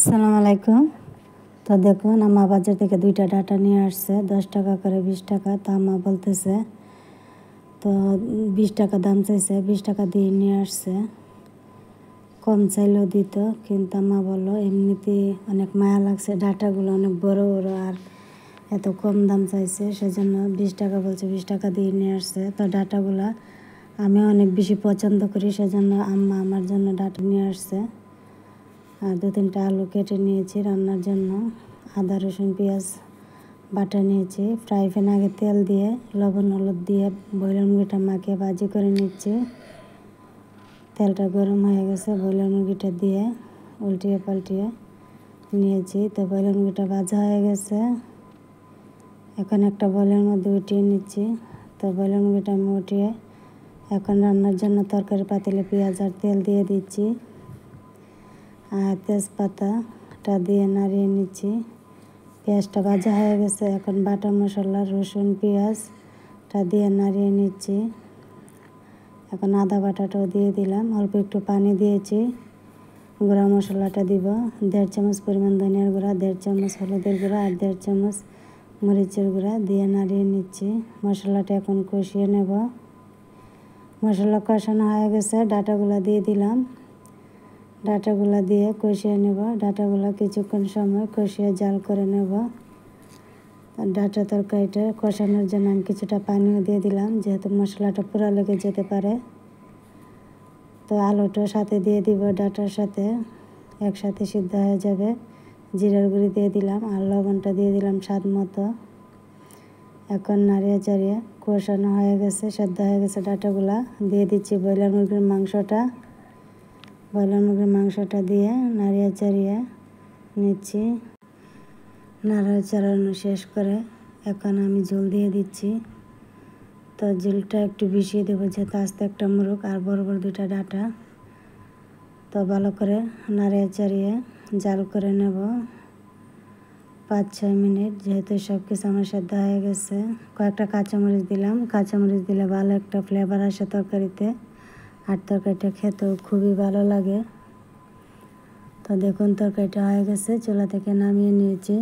আসসালামু আলাইকুম। তো দেখুন আম্মা বাজার থেকে 2টা ডাটা নিয়ে আসছে, 10 টাকা করে 20 টাকা। তো আম্মা বলতেছে, তো 20 টাকা দাম চাইছে, 20 টাকা দিয়ে নিয়ে আসছে। কম চাইলেও দিত, কিন্তু আম্মা বললো এমনিতেই অনেক মায়া লাগছে, ডাটাগুলো অনেক বড় বড় আর এত কম দাম চাইছে, সেজন্য 20 টাকা বলছে, 20 টাকা দিয়ে নিয়ে আসছে। তো ডাটাগুলা আমি অনেক বেশি পছন্দ করি, সেজন্য আম্মা আমার জন্য ডাটা নিয়ে আসছে। আর 2-3টা আলু কেটে নিয়েছি রান্নার জন্য। আদা রসুন পেঁয়াজ বাটা নিয়েছি। ফ্রাই প্যান আগে তেল দিয়ে লবণ হলুদ দিয়ে ব্রয়লার মুরগিটা মাখিয়ে ভাজি করে নিচ্ছি। তেলটা গরম হয়ে গেছে, ব্রয়লার মুরগিটা দিয়ে উল্টিয়ে পাল্টিয়ে নিয়েছি। তো ব্রয়লার মুরগিটা ভাজা হয়ে গেছে, এখন একটা বলের মধ্যে উঠিয়ে নিচ্ছি। তো ব্রয়লার মুরগিটা আমি উঠিয়ে এখন রান্নার জন্য তরকারি পাতিলে পেঁয়াজ আর তেল দিয়ে দিচ্ছি আর তেজপাতাটা দিয়ে নাড়িয়ে নিচ্ছি। পেঁয়াজটা ভাজা হয়ে গেছে, এখন বাটা মশলা রসুন পেঁয়াজটা দিয়ে নাড়িয়ে নিচ্ছি। এখন আদা বাটাটাও দিয়ে দিলাম, অল্প একটু পানি দিয়েছি। গুঁড়া মশলাটা দিব, 1.5 চামচ পরিমাণ ধনিয়ার গুঁড়া, 1.5 চামচ হলুদের গুঁড়া আর 1.5 চামচ মরিচের গুঁড়া দিয়ে নাড়িয়ে নিচ্ছি। মশলাটা এখন কষিয়ে নেব। মশলা কষানো হয়ে গেছে, ডাটাগুলো দিয়ে দিলাম। ডাটাগুলো দিয়ে কষিয়ে নেব। ডাটাগুলো কিছুক্ষণ সময় কষিয়ে জাল করে নেব। ডাটা তরকারিটা কষানোর জন্য আমি কিছুটা পানিও দিয়ে দিলাম, যেহেতু মশলাটা পুরো লেগে যেতে পারে। তো আলুটা সাথে দিয়ে দিব, ডাটার সাথে একসাথে সিদ্ধ হয়ে যাবে। জিরার গুঁড়ি দিয়ে দিলাম আর লবণটা দিয়ে দিলাম স্বাদ মতো। এখন নাড়িয়ে চাড়িয়ে কষানো হয়ে গেছে, সেদ্ধ হয়ে গেছে ডাটাগুলা। দিয়ে দিচ্ছি ব্রয়লার মুরগির মাংসটা। ব্রয়লার মুরগির মাংসটা দিয়ে নাড়িয়ে চাড়িয়ে নিচ্ছি। নাড়িয়ে চাড়ানো শেষ করে এখন আমি ঝোল দিয়ে দিচ্ছি। তো ঝোলটা একটু বেশি দেবো, যেহেতু আস্তে একটা মুরগ আর বড় বড় 2টা ডাটা। তো ভালো করে নাড়িয়ে চাড়িয়ে জাল করে নেব 5-6 মিনিট। যেহেতু সব কিছু আমার সেদ্ধ হয়ে গেছে, কয়েকটা কাঁচামরিচ দিলাম। কাঁচামরিচ দিলে ভালো একটা ফ্লেভার আসে তরকারিতে, আর তরকারিটা খেতেও খুবই ভালো লাগে। তো দেখুন তরকারিটা হয়ে গেছে, চুলা থেকে নামিয়ে নিয়েছি।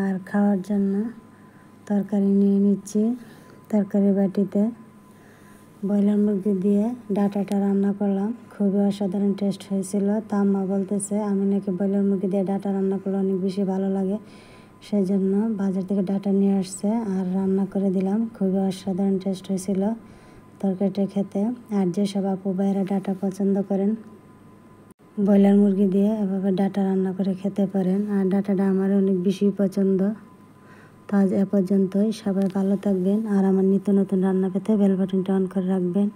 আর খাওয়ার জন্য তরকারি নিয়ে নিচ্ছি তরকারি বাটিতে। ব্রয়লার মুরগি দিয়ে ডাটাটা রান্না করলাম, খুবই অসাধারণ টেস্ট হয়েছিল। তা আম্মা বলতেছে আমি নাকি ব্রয়লার মুরগি দিয়ে ডাটা রান্না করলে অনেক বেশি ভালো লাগে, সেই জন্য বাজার থেকে ডাটা নিয়ে আসছে আর রান্না করে দিলাম। খুবই অসাধারণ টেস্ট হয়েছিল তরকারিটা খেতে। আর যেসব আপু ভাইয়েরা ডাটা পছন্দ করেন, ব্রয়লার মুরগি দিয়ে এভাবে ডাটা রান্না করে খেতে পারেন। আর ডাটাটা আমার অনেক বেশি পছন্দ। তো আজ এ পর্যন্তই, সবাই ভালো থাকবেন আর আমার নিত্য নতুন রান্না পেতে বেল বাটনটা অন করে রাখবেন।